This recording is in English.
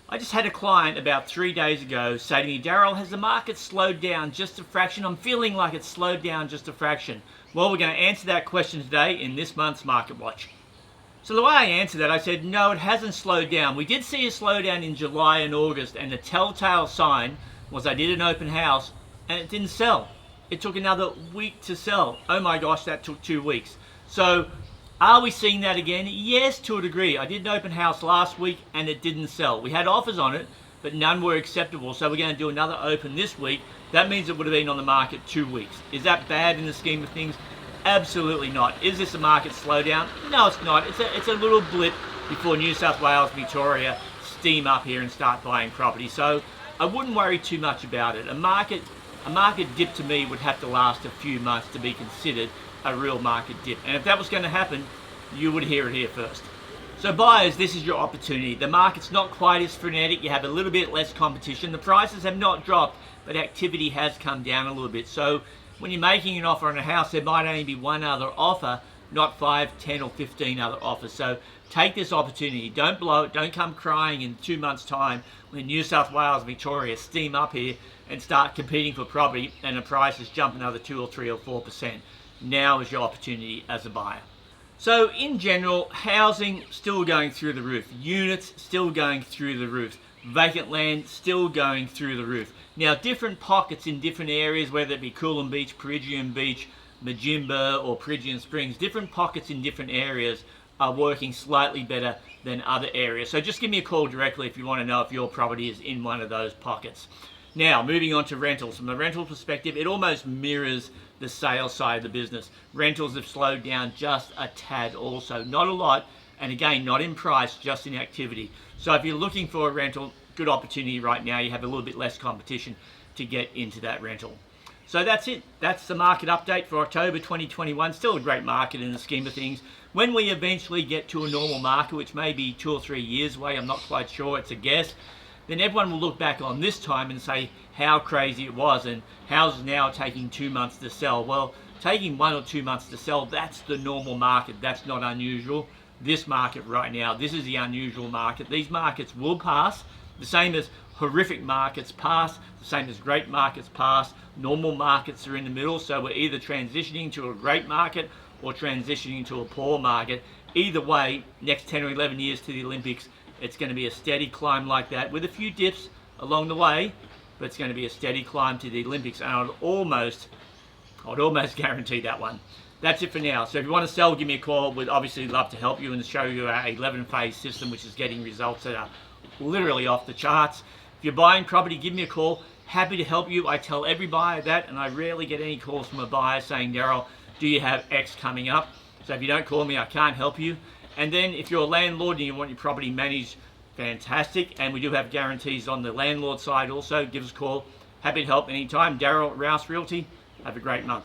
I just had a client about 3 days ago say to me, Daryl, has the market slowed down just a fraction? I'm feeling like it's slowed down just a fraction. Well, we're going to answer that question today in this month's Market Watch. So the way I answered that, I said, no, it hasn't slowed down. We did see a slowdown in July and August, and the telltale sign was I did an open house and it didn't sell. It took another week to sell. Oh my gosh, that took 2 weeks. So are we seeing that again? Yes, to a degree. I did an open house last week and it didn't sell. We had offers on it, but none were acceptable. So we're going to do another open this week. That means it would have been on the market 2 weeks. Is that bad in the scheme of things? Absolutely not. Is this a market slowdown? No, it's not. It's a little blip before New South Wales, Victoria steam up here and start buying property. So I wouldn't worry too much about it. A market dip to me would have to last a few months to be considered a real market dip. And if that was going to happen, you would hear it here first. So buyers, this is your opportunity. The market's not quite as frenetic. You have a little bit less competition. The prices have not dropped, but activity has come down a little bit. So when you're making an offer on a house, there might only be one other offer, not 5, 10 or 15 other offers. So take this opportunity. Don't blow it. Don't come crying in 2 months' time when New South Wales, Victoria steam up here and start competing for property and the prices jump another 2 or 3 or 4%. Now is your opportunity as a buyer. So in general, housing still going through the roof. Units still going through the roof. Vacant land still going through the roof. Now different pockets in different areas, whether it be Coolum Beach, Peregian Beach, Majimba or Peregian Springs, different pockets in different areas are working slightly better than other areas. So just give me a call directly if you want to know if your property is in one of those pockets. Now, moving on to rentals. From a rental perspective, it almost mirrors the sales side of the business. Rentals have slowed down just a tad also. Not a lot, and again, not in price, just in activity. So if you're looking for a rental, good opportunity right now. You have a little bit less competition to get into that rental. So that's it. That's the market update for October 2021. Still a great market in the scheme of things. When we eventually get to a normal market, which may be 2 or 3 years away, I'm not quite sure, it's a guess, then everyone will look back on this time and say how crazy it was and houses now taking 2 months to sell. Well, taking 1 or 2 months to sell, that's the normal market. That's not unusual. This market right now, this is the unusual market. These markets will pass, the same as horrific markets pass, the same as great markets pass. Normal markets are in the middle, so we're either transitioning to a great market or transitioning to a poor market. Either way, next 10 or 11 years to the Olympics, it's going to be a steady climb like that with a few dips along the way, but it's going to be a steady climb to the Olympics, and I'd almost guarantee that one. That's it for now. So if you want to sell, give me a call. We'd obviously love to help you and show you our 11-phase system, which is getting results that are literally off the charts. If you're buying property, give me a call. Happy to help you. I tell every buyer that, and I rarely get any calls from a buyer saying, Daryl, do you have X coming up? So if you don't call me, I can't help you. And then if you're a landlord and you want your property managed, fantastic. And we do have guarantees on the landlord side also. Give us a call. Happy to help anytime. Daryl, Rouse Realty. Have a great month.